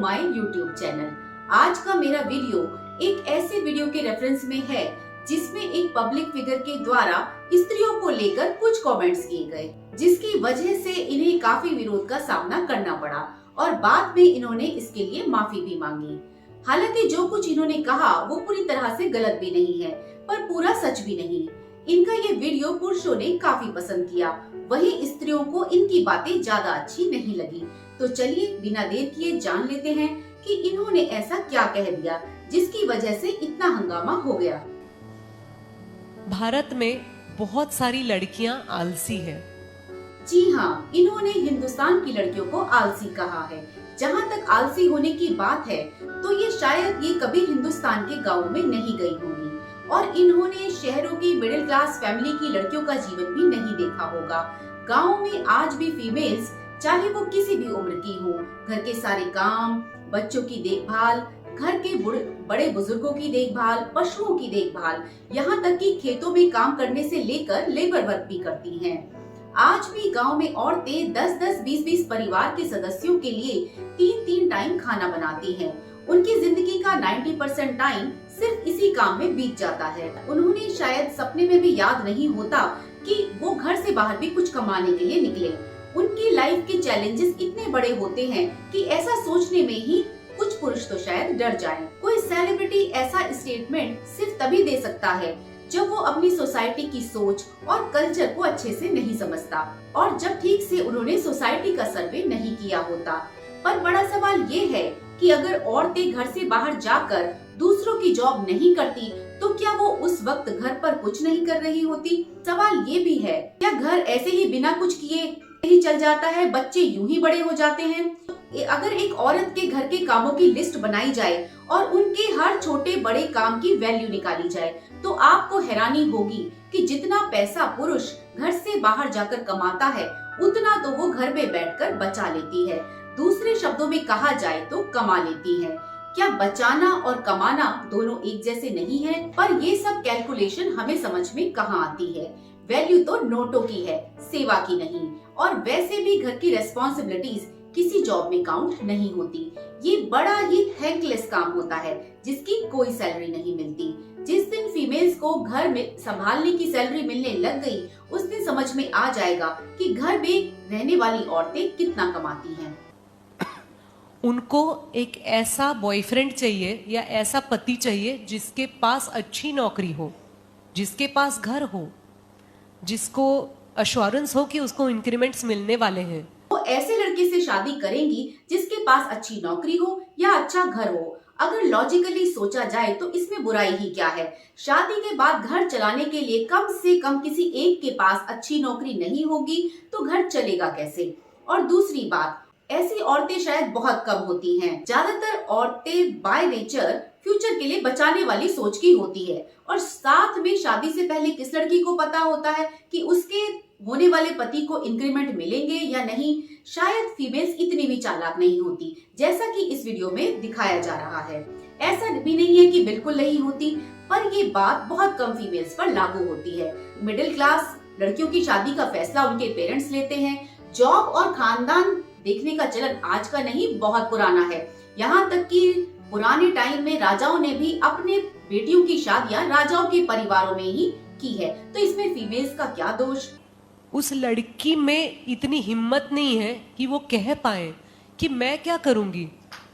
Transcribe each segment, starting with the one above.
My YouTube channel. आज का मेरा वीडियो एक ऐसे वीडियो के रेफरेंस में है जिसमें एक पब्लिक फिगर के द्वारा स्त्रियों को लेकर कुछ कमेंट्स किए गए, जिसकी वजह से इन्हें काफी विरोध का सामना करना पड़ा और बाद में इन्होंने इसके लिए माफी भी मांगी। हालांकि जो कुछ इन्होंने कहा वो पूरी तरह से गलत भी नहीं है, पर पूरा सच भी नहीं। इनका ये वीडियो पुरुषों ने काफी पसंद किया, वहीं स्त्रियों को इनकी बातें ज्यादा अच्छी नहीं लगी। तो चलिए बिना देर किए जान लेते हैं कि इन्होंने ऐसा क्या कह दिया जिसकी वजह से इतना हंगामा हो गया। भारत में बहुत सारी लड़कियां आलसी हैं। जी हाँ, इन्होंने हिंदुस्तान की लड़कियों को आलसी कहा है। जहाँ तक आलसी होने की बात है तो ये शायद ये कभी हिंदुस्तान के गाँव में नहीं गई होंगी और इन्होंने शहरों की मिडिल क्लास फैमिली की लड़कियों का जीवन भी नहीं देखा होगा। गाँव में आज भी फीमेल्स, चाहे वो किसी भी उम्र की हो, घर के सारे काम, बच्चों की देखभाल, घर के बड़े बुजुर्गों की देखभाल, पशुओं की देखभाल, यहाँ तक कि खेतों में काम करने से लेकर लेबर वर्क भी करती हैं। आज भी गांव में औरतें 10-10, 20-20 परिवार के सदस्यों के लिए 3-3 टाइम खाना बनाती हैं। उनकी जिंदगी का 90% टाइम सिर्फ इसी काम में बीत जाता है। उन्होंने शायद सपने में भी याद नहीं होता कि वो घर से बाहर भी कुछ कमाने के लिए निकले। उनकी लाइफ के चैलेंजेस इतने बड़े होते हैं कि ऐसा सोचने में ही कुछ पुरुष तो शायद डर जाएं। कोई सेलिब्रिटी ऐसा स्टेटमेंट सिर्फ तभी दे सकता है जब वो अपनी सोसाइटी की सोच और कल्चर को अच्छे से नहीं समझता और जब ठीक से उन्होंने सोसाइटी का सर्वे नहीं किया होता। पर बड़ा सवाल ये है कि अगर औरतें घर से बाहर जाकर दूसरों की जॉब नहीं करती तो क्या वो उस वक्त घर पर कुछ नहीं कर रही होती? सवाल ये भी है, क्या घर ऐसे ही बिना कुछ किए ही चल जाता है, बच्चे यूं ही बड़े हो जाते हैं? अगर एक औरत के घर के कामों की लिस्ट बनाई जाए और उनके हर छोटे बड़े काम की वैल्यू निकाली जाए तो आपको हैरानी होगी कि जितना पैसा पुरुष घर से बाहर जाकर कमाता है उतना तो वो घर में बैठकर बचा लेती है। दूसरे शब्दों में कहा जाए तो कमा लेती है। क्या बचाना और कमाना दोनों एक जैसे नहीं है? पर ये सब कैलकुलेशन हमें समझ में कहाँ आती है। वैल्यू तो नोटों की है, सेवा की नहीं। और वैसे भी घर की रेस्पॉन्सिबिलिटीज किसी जॉब में काउंट नहीं होती। ये बड़ा ही थैंकलेस काम होता है जिसकी कोई सैलरी नहीं मिलती। जिस दिन फीमेल्स को घर में संभालने की सैलरी मिलने लग गई उस दिन समझ में आ जाएगा कि घर में रहने वाली औरतें कितना कमाती हैं। उनको एक ऐसा बॉयफ्रेंड चाहिए या ऐसा पति चाहिए जिसके पास अच्छी नौकरी हो, जिसके पास घर हो, जिसको अश्योरेंस हो कि उसको इंक्रीमेंट्स मिलने वाले हैं। वो ऐसे लड़के से शादी करेंगी जिसके पास अच्छी नौकरी हो या अच्छा घर हो। अगर लॉजिकली सोचा जाए तो इसमें बुराई ही क्या है? शादी के बाद घर चलाने के लिए कम से कम किसी एक के पास अच्छी नौकरी नहीं होगी तो घर चलेगा कैसे? और दूसरी बात, ऐसी औरतें शायद बहुत कम होती हैं। ज्यादातर औरतें बाय नेचर फ्यूचर के लिए बचाने वाली सोच की होती है और साथ में शादी से पहले किस लड़की को पता होता है कि उसके होने वाले पति को इंक्रीमेंट मिलेंगे या नहीं? शायद फीमेल्स इतनी भी चालाक नहीं होती जैसा कि इस वीडियो में दिखाया जा रहा है। ऐसा भी नहीं है कि बिल्कुल नहीं होती, पर ये बात बहुत कम फीमेल्स पर लागू होती है। मिडिल क्लास लड़कियों की शादी का फैसला उनके पेरेंट्स लेते हैं। जॉब और खानदान देखने का चलन आज का नहीं, बहुत पुराना है। यहाँ तक कि पुराने टाइम में राजाओं ने भी अपने बेटियों की शादियां राजाओं के परिवारों में ही की है, तो इसमें फीमेल्स का क्या दोष? उस लड़की में इतनी हिम्मत नहीं है कि वो कह पाए कि मैं क्या करूंगी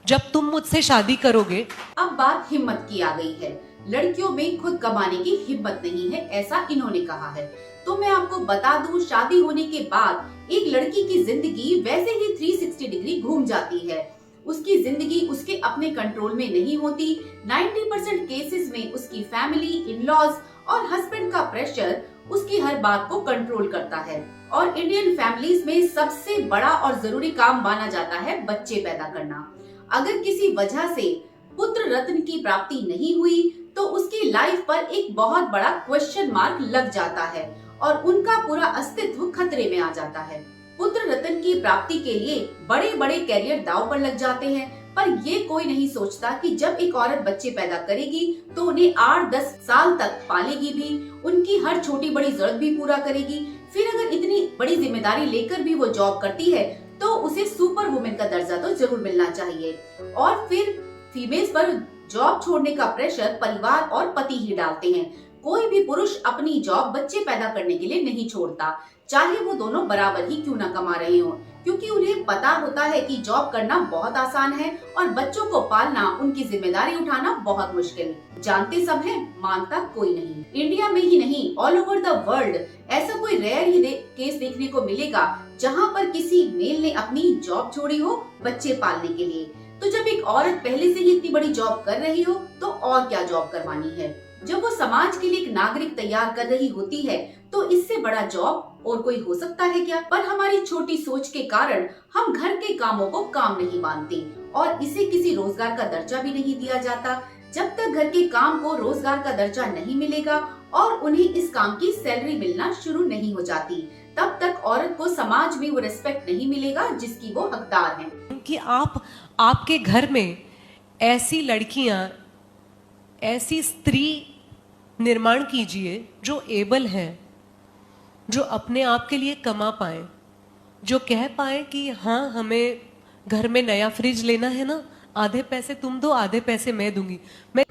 जब तुम मुझसे शादी करोगे। अब बात हिम्मत की आ गई है। लड़कियों में खुद कमाने की हिम्मत नहीं है, ऐसा इन्होंने कहा है। तो मैं आपको बता दूं, शादी होने के बाद एक लड़की की जिंदगी वैसे ही 360 डिग्री घूम जाती है। उसकी जिंदगी उसके अपने कंट्रोल में नहीं होती। 90% केसेस में उसकी फैमिली, इन-लॉज और हस्बैंड का प्रेशर उसकी हर बात को कंट्रोल करता है। और इंडियन फैमिलीज में सबसे बड़ा और जरूरी काम माना जाता है बच्चे पैदा करना। अगर किसी वजह से पुत्र रत्न की प्राप्ति नहीं हुई तो उसकी लाइफ पर एक बहुत बड़ा क्वेश्चन मार्क लग जाता है और उनका पूरा अस्तित्व खतरे में आ जाता है। पुत्र रत्न की प्राप्ति के लिए बड़े बड़े कैरियर दांव पर लग जाते हैं, पर ये कोई नहीं सोचता कि जब एक औरत बच्चे पैदा करेगी तो उन्हें 8-10 साल तक पालेगी भी, उनकी हर छोटी बड़ी जरूरत भी पूरा करेगी। फिर अगर इतनी बड़ी जिम्मेदारी लेकर भी वो जॉब करती है तो उसे सुपर वुमेन का दर्जा तो जरूर मिलना चाहिए। और फिर फीमेल्स पर जॉब छोड़ने का प्रेशर परिवार और पति ही डालते हैं। कोई भी पुरुष अपनी जॉब बच्चे पैदा करने के लिए नहीं छोड़ता, चाहे वो दोनों बराबर ही क्यों ना कमा रहे हो, क्योंकि उन्हें पता होता है कि जॉब करना बहुत आसान है और बच्चों को पालना, उनकी जिम्मेदारी उठाना बहुत मुश्किल। जानते सब हैं, मानता कोई नहीं। इंडिया में ही नहीं, ऑल ओवर द वर्ल्ड ऐसा कोई रेयर ही केस देखने को मिलेगा जहाँ पर किसी मेल ने अपनी जॉब छोड़ी हो बच्चे पालने के लिए। तो जब एक औरत पहले से ही इतनी बड़ी जॉब कर रही हो तो और क्या जॉब करवानी है। जब वो समाज के लिए एक नागरिक तैयार कर रही होती है तो इससे बड़ा जॉब और कोई हो सकता है क्या। पर हमारी छोटी सोच के कारण हम घर के कामों को काम नहीं मानते और इसे किसी रोजगार का दर्जा भी नहीं दिया जाता। जब तक घर के काम को रोजगार का दर्जा नहीं मिलेगा और उन्हें इस काम की सैलरी मिलना शुरू नहीं हो जाती, तब तक औरत को समाज में वो रिस्पेक्ट नहीं मिलेगा जिसकी वो हकदार है। कि आपके घर में ऐसी लड़कियां, ऐसी स्त्री निर्माण कीजिए जो एबल है, जो अपने आप के लिए कमा पाए, जो कह पाए कि हाँ हमें घर में नया फ्रिज लेना है ना, आधे पैसे तुम दो आधे पैसे मैं दूंगी।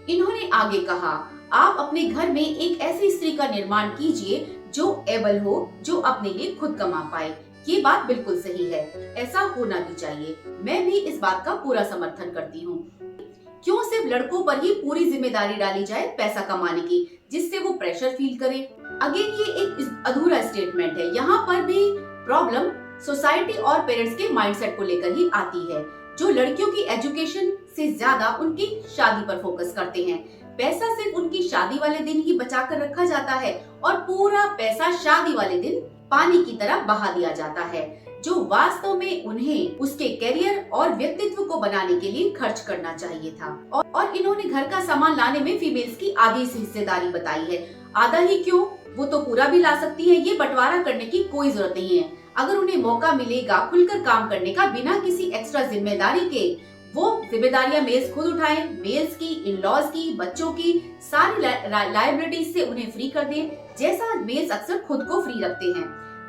इन्होंने आगे कहा, आप अपने घर में एक ऐसी स्त्री का निर्माण कीजिए जो एबल हो, जो अपने लिए खुद कमा पाए। ये बात बिल्कुल सही है, ऐसा होना भी चाहिए। मैं भी इस बात का पूरा समर्थन करती हूँ। क्यों सिर्फ लड़कों पर ही पूरी जिम्मेदारी डाली जाए पैसा कमाने की, जिससे वो प्रेशर फील करे। अगेन ये एक अधूरा स्टेटमेंट है। यहाँ पर भी प्रॉब्लम सोसाइटी और पेरेंट्स के माइंडसेट को लेकर ही आती है, जो लड़कियों की एजुकेशन से ज्यादा उनकी शादी पर फोकस करते हैं। पैसा सिर्फ उनकी शादी वाले दिन ही बचा कर रखा जाता है और पूरा पैसा शादी वाले दिन पानी की तरह बहा दिया जाता है, जो वास्तव में उन्हें उसके करियर और व्यक्तित्व को बनाने के लिए खर्च करना चाहिए था। और इन्होंने घर का सामान लाने में फीमेल्स की आधी हिस्सेदारी बताई है। आधा ही क्यों, वो तो पूरा भी ला सकती है। ये बंटवारा करने की कोई जरूरत नहीं है। अगर उन्हें मौका मिलेगा खुलकर काम करने का बिना किसी एक्स्ट्रा जिम्मेदारी के, वो जिम्मेदारियां मेल्स खुद उठाएं। मेल्स की, इन लॉज की, बच्चों की सारी लायबिलिटीज से उन्हें फ्री कर दें, जैसा मेल्स अक्सर खुद को फ्री रखते हैं।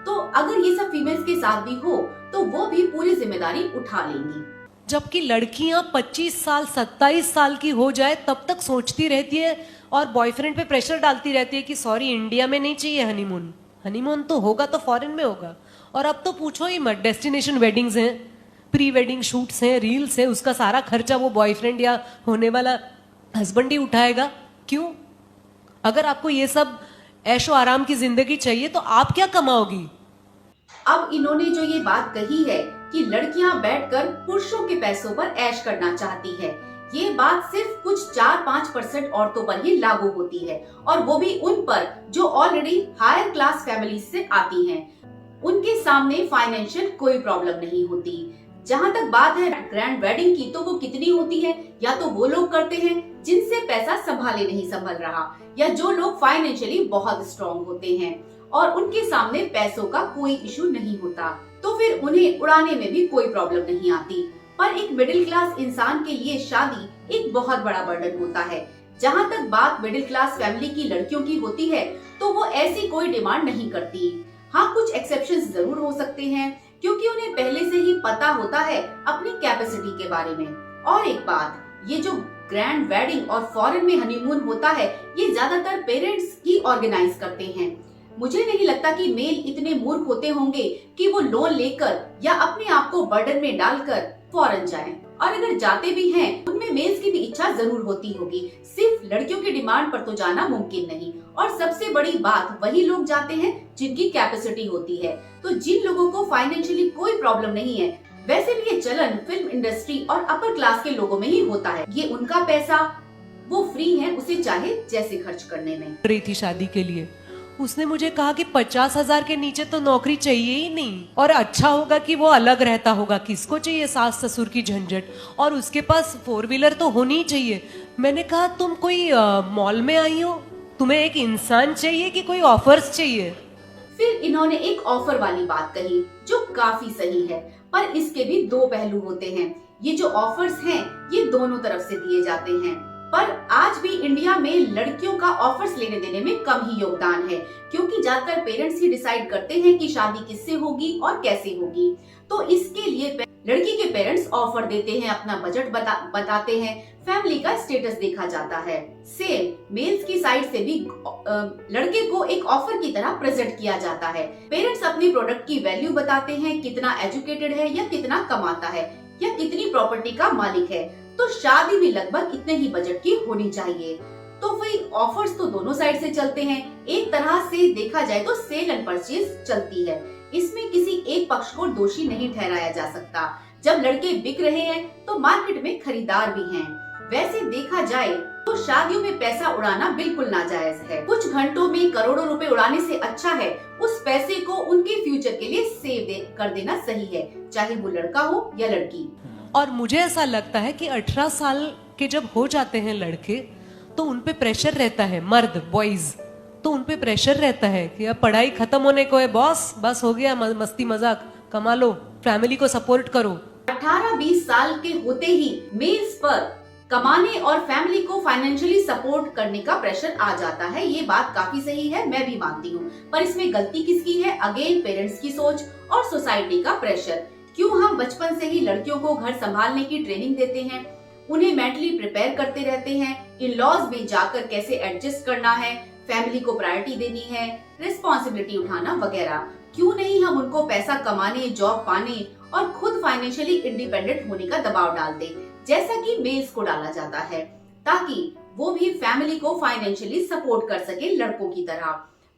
तो अगर ये सब फीमेल्स के साथ भी हो तो वो भी पूरी जिम्मेदारी उठा लेंगी। जबकि लड़कियां 25 साल 27 साल की हो जाए तब तक सोचती रहती है और बॉयफ्रेंड पे प्रेशर डालती रहती है कि सॉरी इंडिया में नहीं चाहिए हनीमून, हनीमून तो होगा तो फॉरेन में होगा। और अब तो पूछो ही मत, डेस्टिनेशन वेडिंग्स हैं, प्री वेडिंग शूट्स हैं, रील्स हैं, उसका सारा खर्चा वो बॉयफ्रेंड या होने वाला हस्बैंड ही उठाएगा। क्यों? अगर आपको ये सब ऐशो आराम की जिंदगी चाहिए तो आप क्या कमाओगी? अब इन्होंने जो ये बात कही है कि लड़कियां बैठकर पुरुषों के पैसों पर ऐश करना चाहती है, ये बात सिर्फ कुछ 4-5% औरतों पर ही लागू होती है, और वो भी उन पर जो ऑलरेडी हायर क्लास फैमिली से आती हैं। उनके सामने फाइनेंशियल कोई प्रॉब्लम नहीं होती। जहाँ तक बात है ग्रैंड वेडिंग की, तो वो कितनी होती है, या तो वो लोग करते हैं जिनसे पैसा संभाले नहीं संभल रहा, या जो लोग फाइनेंशियली बहुत स्ट्रॉन्ग होते हैं और उनके सामने पैसों का कोई इशू नहीं होता, तो फिर उन्हें उड़ाने में भी कोई प्रॉब्लम नहीं आती। पर एक मिडिल क्लास इंसान के लिए शादी एक बहुत बड़ा बर्डन होता है। जहाँ तक बात मिडिल क्लास फैमिली की लड़कियों की होती है तो वो ऐसी कोई डिमांड नहीं करती। हाँ, कुछ एक्सेप्शंस जरूर हो सकते हैं, क्योंकि उन्हें पहले से ही पता होता है अपनी कैपेसिटी के बारे में। और एक बात, ये जो ग्रैंड वेडिंग और फॉरेन में हनीमून होता है, ये ज्यादातर पेरेंट्स ही ऑर्गेनाइज करते हैं। मुझे नहीं लगता कि मेल इतने मूर्ख होते होंगे कि वो लोन लेकर या अपने आप को बर्डन में डालकर फॉरेन जाएं। और अगर जाते भी हैं, उनमें मेल्स की भी इच्छा जरूर होती होगी। सिर्फ लड़कियों की डिमांड पर तो जाना मुमकिन नहीं। और सबसे बड़ी बात, वही लोग जाते हैं जिनकी कैपेसिटी होती है। तो जिन लोगों को फाइनेंशियली कोई प्रॉब्लम नहीं है, वैसे भी ये चलन फिल्म इंडस्ट्री और अपर क्लास के लोगों में ही होता है। ये उनका पैसा, वो फ्री है उसे चाहे जैसे खर्च करने में। रही थी शादी के लिए, उसने मुझे कहा कि 50,000 के नीचे तो नौकरी चाहिए ही नहीं, और अच्छा होगा कि वो अलग रहता होगा, किसको चाहिए सास ससुर की झंझट, और उसके पास 4 व्हीलर तो होनी ही चाहिए। मैंने कहा तुम कोई मॉल में आई हो, तुम्हें एक इंसान चाहिए कि कोई ऑफर्स चाहिए? फिर इन्होंने एक ऑफर वाली बात कही जो काफी सही है, पर इसके भी दो पहलू होते हैं। ये जो ऑफर्स हैं, ये दोनों तरफ से दिए जाते हैं। पर आज भी इंडिया में लड़कियों का ऑफर्स लेने देने में कम ही योगदान है, क्योंकि ज्यादातर पेरेंट्स ही डिसाइड करते हैं कि शादी किससे होगी और कैसे होगी। तो इसके लिए लड़की के पेरेंट्स ऑफर देते हैं, अपना बजट बताते हैं, फैमिली का स्टेटस देखा जाता है। सेम मेल्स की साइड से भी लड़के को एक ऑफर की तरह प्रेजेंट किया जाता है। पेरेंट्स अपने प्रोडक्ट की वैल्यू बताते हैं, कितना एजुकेटेड है या कितना कमाता है या कितनी प्रॉपर्टी का मालिक है। तो शादी भी लगभग इतने ही बजट की होनी चाहिए। तो वही ऑफर्स तो दोनों साइड से चलते हैं। एक तरह से देखा जाए तो सेल एंड परचेज चलती है। इसमें किसी एक पक्ष को दोषी नहीं ठहराया जा सकता। जब लड़के बिक रहे हैं तो मार्केट में खरीदार भी हैं। वैसे देखा जाए तो शादियों में पैसा उड़ाना बिल्कुल नाजायज है। कुछ घंटों में करोड़ों रुपए उड़ाने से अच्छा है उस पैसे को उनके फ्यूचर के लिए सेव कर देना सही है, चाहे वो लड़का हो या लड़की। और मुझे ऐसा लगता है कि 18 साल के जब हो जाते हैं लड़के तो उनपे प्रेशर रहता है, मर्द बॉयज तो उनपे प्रेशर रहता है कि अब पढ़ाई खत्म होने को है बॉस, बस हो गया, मस्ती मजाक कमा लो, फैमिली को सपोर्ट करो। 18-20 साल के होते ही मेल्स पर कमाने और फैमिली को फाइनेंशियली सपोर्ट करने का प्रेशर आ जाता है। ये बात काफी सही है, मैं भी मानती हूँ। पर इसमें गलती किसकी है? अगेन पेरेंट्स की सोच और सोसाइटी का प्रेशर। क्यों हम बचपन से ही लड़कियों को घर संभालने की ट्रेनिंग देते हैं, उन्हें मेंटली प्रिपेयर करते रहते हैं, इन लॉज में जाकर कैसे एडजस्ट करना है, फैमिली को प्रायोरिटी देनी है, रिस्पॉन्सिबिलिटी उठाना वगैरह। क्यों नहीं हम उनको पैसा कमाने, जॉब पाने और खुद फाइनेंशियली इंडिपेंडेंट होने का दबाव डाल दें, जैसा कि मेल्स को डाला जाता है, ताकि वो भी फैमिली को फाइनेंशियली सपोर्ट कर सके लड़कों की तरह।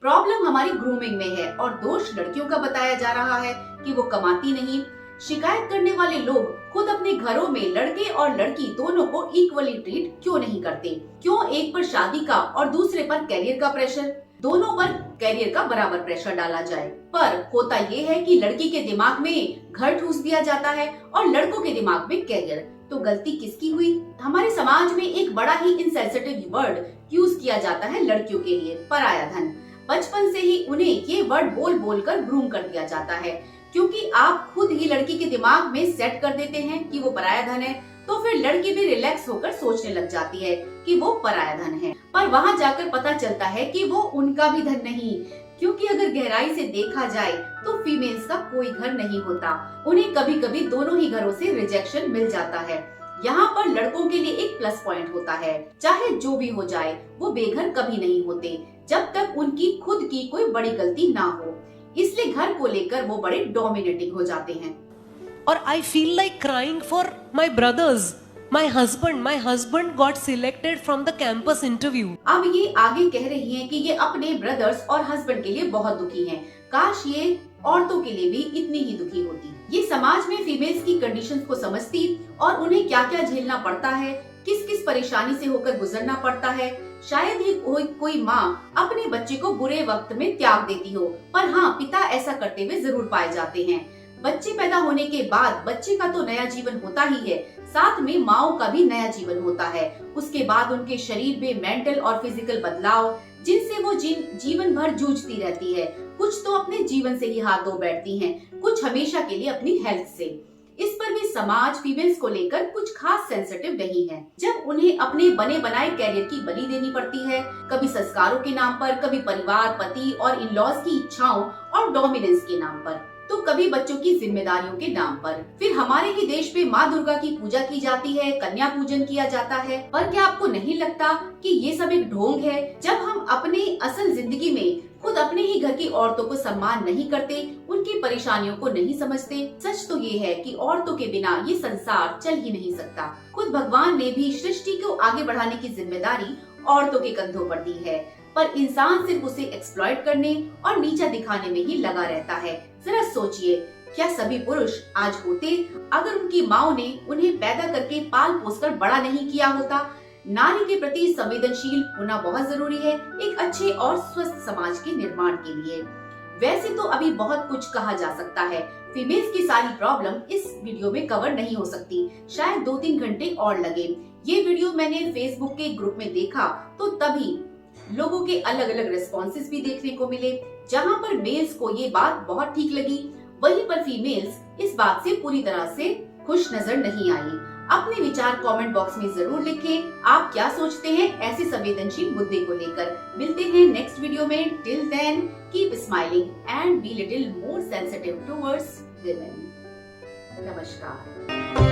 प्रॉब्लम हमारी ग्रूमिंग में है और दोष लड़कियों का बताया जा रहा है कि वो कमाती नहीं। शिकायत करने वाले लोग खुद अपने घरों में लड़के और लड़की दोनों को इक्वली ट्रीट क्यों नहीं करते? क्यों एक पर शादी का और दूसरे पर कैरियर का प्रेशर, दोनों पर कैरियर का बराबर प्रेशर डाला जाए? पर होता ये है कि लड़की के दिमाग में घर ठूस दिया जाता है और लड़कों के दिमाग में कैरियर। तो गलती किसकी हुई? हमारे समाज में एक बड़ा ही इनसेंसिटिव वर्ड यूज किया जाता है लड़कियों के लिए, पराया धन। बचपन से ही उन्हें ये वर्ड बोल बोल कर ग्रूम कर दिया जाता है, क्योंकि आप खुद ही लड़की के दिमाग में सेट कर देते हैं कि वो पराया धन है, तो फिर लड़की भी रिलैक्स होकर सोचने लग जाती है कि वो पराया धन है। पर वहाँ जाकर पता चलता है कि वो उनका भी धन नहीं, क्योंकि अगर गहराई से देखा जाए तो फीमेल्स का कोई घर नहीं होता। उन्हें कभी कभी दोनों ही घरों से रिजेक्शन मिल जाता है। यहाँ पर लड़कों के लिए एक प्लस पॉइंट होता है, चाहे जो भी हो जाए वो बेघर कभी नहीं होते जब तक उनकी खुद की कोई बड़ी गलती ना हो। इसलिए घर को लेकर वो बड़े डोमिनेटिंग हो जाते हैं। और I feel like crying for my brothers, my husband got selected from the campus interview. अब ये आगे कह रही हैं कि ये अपने ब्रदर्स और हस्बैंड के लिए बहुत दुखी हैं। काश ये औरतों के लिए भी इतनी ही दुखी होती। ये समाज में फीमेल्स की कंडीशंस को समझती और उन्हें क्या क्या झेलना पड़ता है, किस किस परेशानी से होकर गुजरना पड़ता है। शायद ही कोई माँ अपने बच्चे को बुरे वक्त में त्याग देती हो, पर हाँ, पिता ऐसा करते हुए जरूर पाए जाते हैं। बच्चे पैदा होने के बाद बच्चे का तो नया जीवन होता ही है, साथ में माओ का भी नया जीवन होता है। उसके बाद उनके शरीर में मेंटल और फिजिकल बदलाव, जिनसे वो जीवन भर जूझती रहती है। कुछ तो अपने जीवन से ही हाथ धो बैठती हैं, कुछ हमेशा के लिए अपनी हेल्थ से। इस पर भी समाज फीमेल्स को लेकर कुछ खास सेंसिटिव नहीं है। जब उन्हें अपने बने बनाए कैरियर की बलि देनी पड़ती है, कभी संस्कारों के नाम पर, कभी परिवार, पति और इन-लॉज की इच्छाओं और डोमिनेंस के नाम पर, तो कभी बच्चों की जिम्मेदारियों के नाम पर। फिर हमारे ही देश में माँ दुर्गा की पूजा की जाती है, कन्या पूजन किया जाता है। पर क्या आपको नहीं लगता कि ये सब एक ढोंग है? जब हम अपने असल जिंदगी में खुद अपने ही घर की औरतों को सम्मान नहीं करते, उनकी परेशानियों को नहीं समझते। सच तो ये है कि औरतों के बिना ये संसार चल ही नहीं सकता। खुद भगवान ने भी सृष्टि को आगे बढ़ाने की जिम्मेदारी औरतों के कंधों पर दी है, पर इंसान सिर्फ उसे एक्सप्लॉइट करने और नीचा दिखाने में ही लगा रहता है। जरा सोचिए, क्या सभी पुरुष आज होते अगर उनकी माओ ने उन्हें पैदा करके पाल पोसकर बड़ा नहीं किया होता? नारी के प्रति संवेदनशील होना बहुत जरूरी है एक अच्छे और स्वस्थ समाज के निर्माण के लिए। वैसे तो अभी बहुत कुछ कहा जा सकता है, फीमेल्स की सारी प्रॉब्लम इस वीडियो में कवर नहीं हो सकती, शायद 2-3 घंटे और लगे। ये वीडियो मैंने फेसबुक के ग्रुप में देखा तो तभी लोगों के अलग अलग रिस्पॉन्सेस भी देखने को मिले। जहाँ पर मेल्स को ये बात बहुत ठीक लगी, वहीं पर फीमेल्स इस बात से पूरी तरह से खुश नजर नहीं आई। अपने विचार कमेंट बॉक्स में जरूर लिखें। आप क्या सोचते हैं ऐसे संवेदनशील मुद्दे को लेकर। मिलते हैं नेक्स्ट वीडियो में। Till then keep smiling and be little more sensitive towards women. नमस्कार।